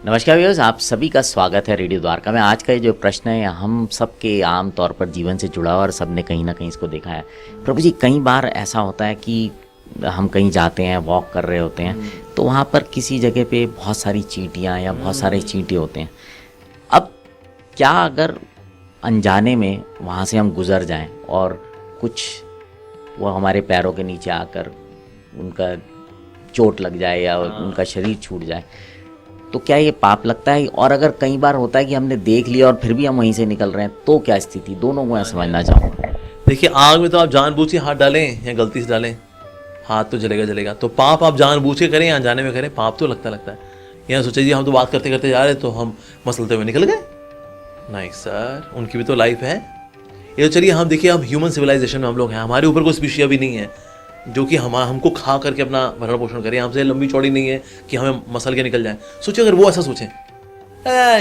नमस्कार व्यूअर्स, आप सभी का स्वागत है रेडियो द्वारका में। आज का ये जो प्रश्न है हम सबके आम तौर पर जीवन से जुड़ा हुआ और सबने कहीं ना कहीं इसको देखा है। प्रभु जी, कई बार ऐसा होता है कि हम कहीं जाते हैं, वॉक कर रहे होते हैं, तो वहाँ पर किसी जगह पे बहुत सारी चींटियाँ या बहुत सारे चींटे होते हैं। अब क्या अगर अनजाने में वहाँ से हम गुज़र जाएं और कुछ वो हमारे पैरों के नीचे आकर उनका चोट लग जाए या उनका शरीर छूट जाए, तो क्या ये पाप लगता है? और अगर कई बार होता है कि हमने देख लिया और फिर भी हम वहीं से निकल रहे हैं, तो क्या स्थिति? दोनों को मैं समझना चाहूँगा। देखिए, आग में तो आप जानबूझ के हाथ डालें या गलती से डालें, हाथ तो जलेगा। तो पाप आप जानबूझ के करें या अनजाने में करें, पाप तो लगता है। यहाँ सोचिए जी, हम तो बात करते करते जा रहे तो हम मसलते हुए निकल गए। नहीं सर, उनकी भी तो लाइफ है। ये तो चलिए, हम देखिए, हम ह्यूमन सिविलाइजेशन में हम लोग हैं, हमारे ऊपर कोई स्पीशी अभी नहीं है जो कि हमको खा करके अपना भरण पोषण करे। हमसे लंबी चौड़ी नहीं है कि हमें मसल के निकल जाए। सोचिए अगर वो ऐसा सोचें,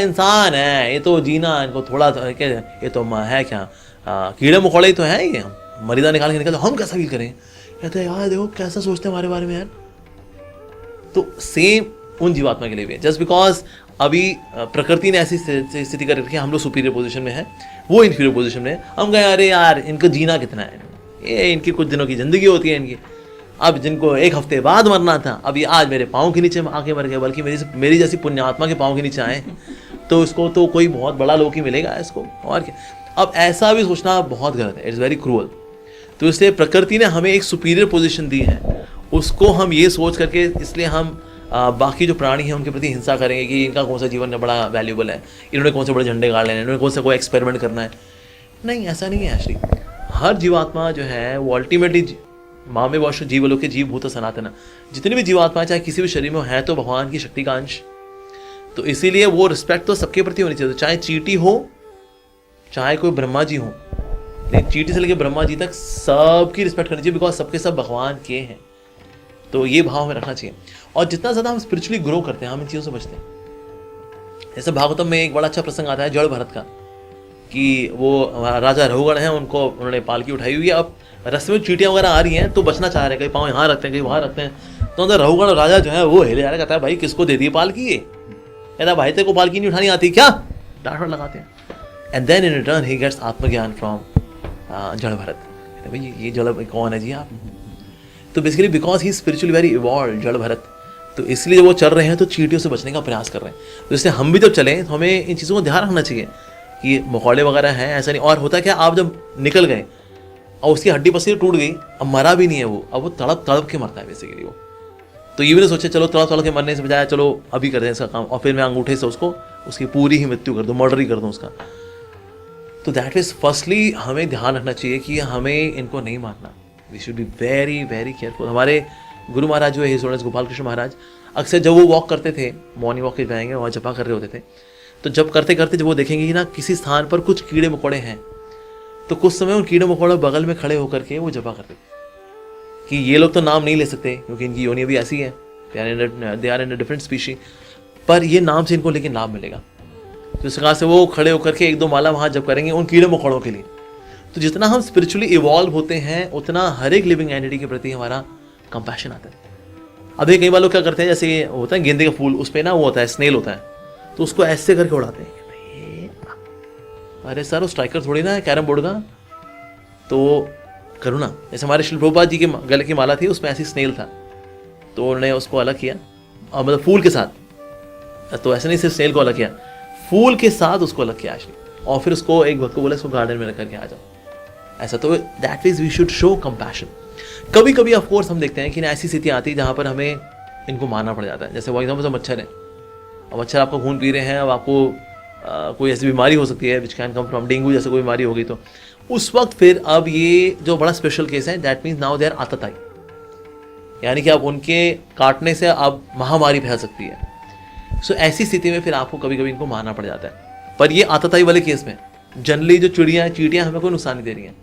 इंसान है, ये तो जीना इनको थोड़ा ये तो है क्या, कीड़े मकोड़े ही तो हैं, ये हम मरीदा निकाल के निकल, हम कैसा फील करें? कहते हैं यार देखो कैसा सोचते हैं हमारे बारे में यार। तो सेम उन जीवात्मा के लिए भी है। जस्ट बिकॉज अभी प्रकृति ने ऐसी स्थिति कर रखी है, हम लोग सुपीरियर पोजीशन में है, वो इन्फीरियर पोजीशन में है। हम कहें अरे यार इनको जीना कितना है, ये इनकी कुछ दिनों की जिंदगी होती है इनकी, अब जिनको एक हफ्ते बाद मरना था, अब ये आज मेरे पाँव के नीचे आके मर गए, बल्कि मेरी जैसी पुण्यात्मा के पाँव के नीचे आए, तो इसको तो कोई बहुत बड़ा लोक ही मिलेगा इसको, और क्या। अब ऐसा भी सोचना बहुत गलत है, इट्स वेरी क्रूअल। तो इसलिए प्रकृति ने हमें एक सुपीरियर पोजीशन दी है, उसको हम ये सोच करके, इसलिए हम बाकी जो प्राणी हैं उनके प्रति हिंसा करेंगे कि इनका कौन सा जीवन में बड़ा वैल्यूबल है, इन्होंने कौन से बड़े झंडे गाड़ लेने, इन्होंने कौन सा कोई एक्सपेरिमेंट करना है। नहीं, ऐसा नहीं है एक्चुअली। हर जीवात्मा जो है वो अल्टीमेटली माँ में वश जीवलोक के जीव भूत सनातन, जितनी भी जीवात्मा चाहे किसी भी शरीर में है तो भगवान की शक्ति का अंश। तो इसीलिए वो रिस्पेक्ट तो सबके प्रति होनी चाहिए, चाहे चींटी हो चाहे कोई ब्रह्मा जी हो, लेकिन चींटी से लेकर ब्रह्मा जी तक सबकी रिस्पेक्ट करनी चाहिए, बिकॉज सबके सब भगवान के हैं। तो ये भाव हमें रखना चाहिए। और जितना ज्यादा हम स्पिरिचुअली ग्रो करते हैं, हम इन चीजों से बचते हैं। जैसे भागवतम में एक बड़ा अच्छा प्रसंग आता है जड़ भरत का, कि वो राजा रघुगण हैं, उन्होंने पालकी उठाई हुई है, अब रास्ते में चींटियां वगैरह आ रही हैं तो बचना चाह रहे हैं, कहीं पाँव यहाँ रखते हैं कहीं वहाँ रखते हैं। तो अंदर रघुगण राजा जो है वो हिले जा रहा, कहता है भाई किसको दे दी पालकी ये? कहता है भाई तेरे को पालकी नहीं उठानी आती क्या? डांट लगाते हैं। And then in return he gets आत्मज्ञान फ्रॉम जड़ भरत। कहते भाई ये जड़ कौन है जी आप? तो basically because he spiritually very evolve जड़ भरत, तो इसलिए जब वो चल रहे हैं तो चींटियों से बचने का प्रयास कर रहे हैं। तो इसलिए हम भी जब चलें तो हमें इन चीज़ों को ध्यान रखना चाहिए कि मकोड़े वगैरह हैं, ऐसा नहीं। और होता क्या, आप जब निकल गए और उसकी हड्डी पसली टूट गई, अब मरा भी नहीं है वो, अब वो तड़प तड़प के मरता है बेसिकली वो। तो ये भी नहीं सोचे चलो तड़प तड़प के मरने से बजाय चलो अभी कर दें इसका काम और फिर मैं अंगूठे से उसको उसकी पूरी ही मृत्यु कर दूँ, मर्डर ही कर दूँ उसका। तो दैट इज फर्स्टली हमें ध्यान रखना चाहिए कि हमें इनको नहीं मारना। We should be very very careful. हमारे गुरु महाराज जो है हिज ऑनर गोपाल कृष्ण महाराज, अक्सर जब वो वॉक करते थे, मॉर्निंग वॉक के जाएंगे वहाँ जपा कर रहे होते थे, तो जब करते करते जब वो देखेंगे कि ना किसी स्थान पर कुछ कीड़े मकोड़े हैं, तो कुछ समय उन कीड़े मकोड़े बगल में खड़े होकर के वो जपा करते थे कि ये लोग तो नाम नहीं ले सकते क्योंकि इनकी योनि भी ऐसी है, they are in a different species, पर ये नाम से इनको लेकिन लाभ मिलेगा। तो इस प्रकार से वो खड़े होकर के एक दो माला वहाँ जप करेंगे उन कीड़े मकोड़ों के लिए। तो जितना हम स्पिरिचुअली इवॉल्व होते हैं उतना हर एक लिविंग एंटिटी के प्रति हमारा कंपैशन आता है। अभी कई बार लोग क्या करते हैं, जैसे होता है गेंदे का फूल, उस पर ना वो होता है स्नेल होता है, तो उसको ऐसे करके उड़ाते हैं। अरे सर वो स्ट्राइकर थोड़ी ना है कैरम बोर्ड का, तो करो ना। जैसे हमारे शिल प्रभुपाद जी के गले की माला थी, उसमें ऐसी स्नेल था, तो उन्होंने उसको अलग किया, और मतलब फूल के साथ, तो ऐसे नहीं सिर्फ स्नेल को अलग किया, फूल के साथ उसको अलग किया और फिर उसको एक भक्त को बोला इसको गार्डन में रख करके आ जाओ ऐसा। तो that means we should show compassion. कभी कभी ऑफ कोर्स हम देखते हैं कि ऐसी स्थिति आती है जहाँ पर हमें इनको मारना पड़ जाता है। जैसे वो एग्जाम्पल मच्छर है, और मच्छर आपको खून पी रहे हैं, अब आपको कोई ऐसी बीमारी हो सकती है which can come from dengue जैसे कोई बीमारी होगी, तो उस वक्त फिर अब ये जो बड़ा स्पेशल केस है, that means now they are आतताई, यानी कि अब उनके काटने से अब महामारी फैल सकती है। सो ऐसी स्थिति में फिर आपको कभी कभी इनको मारना पड़ जाता है। पर ये आतताई वाले केस में जनरली जो चींटियां हमें कोई नुकसान नहीं दे रही हैं,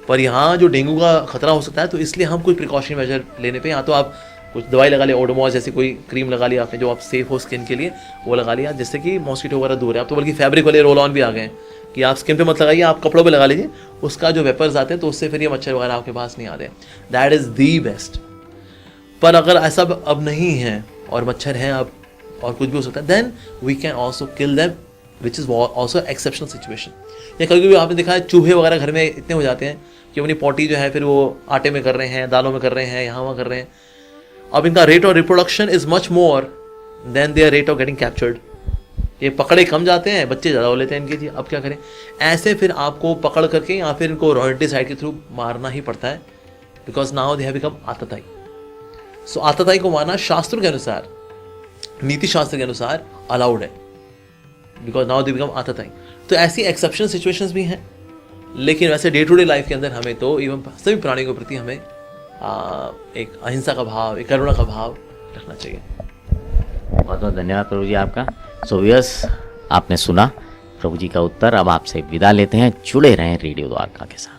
पर यहाँ जो डेंगू का खतरा हो सकता है, तो इसलिए हम कोई प्रिकॉशन मेजर लेने पे, या तो आप कुछ दवाई लगा लिया, ओडोमॉस जैसी कोई क्रीम लगा लिया आपने जो आप सेफ हो स्किन के लिए, वो लगा लिया जिससे कि मॉस्किटो वगैरह दूर है। अब तो बल्कि फैब्रिक वाले रोल ऑन भी आ गए हैं कि आप स्किन पे मत लगाइए, आप कपड़ों पे लगा लीजिए, उसका जो वेपर्स आते हैं तो उससे फिर ये मच्छर वगैरह आपके पास नहीं आते। That is the best. पर अगर ऐसा अब नहीं है और मच्छर हैं अब और कुछ भी हो सकता है, then we can also kill them, which is also exceptional situation. या कभी कभी आपने देखा है चूहे वगैरह घर में इतने हो जाते हैं कि अपनी पॉटी जो है फिर वो आटे में कर रहे हैं, दालों में कर रहे हैं, यहाँ वहाँ कर रहे हैं। अब इनका rate of reproduction is much more than there rate of getting captured. ये पकड़े कम जाते हैं, बच्चे ज़्यादा हो लेते हैं इनके जी। अब क्या करें, ऐसे फिर आपको पकड़ करके या फिर इनको रॉयल्टी साइड के थ्रू मारना ही पड़ता है, because now they have become आतताई। सो आतताई को मारना शास्त्रों के अनुसार, नीति शास्त्र के अनुसार अलाउड है, बिकॉज नाउ दे बिकम आतताई। तो ऐसी एक्सेप्शनल सिचुएशंस भी हैं, लेकिन वैसे डे टू डे लाइफ के अंदर हमें तो इवन सभी प्राणियों के प्रति हमें एक अहिंसा का भाव, एक करुणा का भाव रखना चाहिए। बहुत बहुत धन्यवाद प्रभु जी आपका। सो व्यूअर्स, आपने सुना प्रभु जी का उत्तर। अब आपसे विदा लेते हैं, जुड़े रहें रेडियो द्वारका के साथ।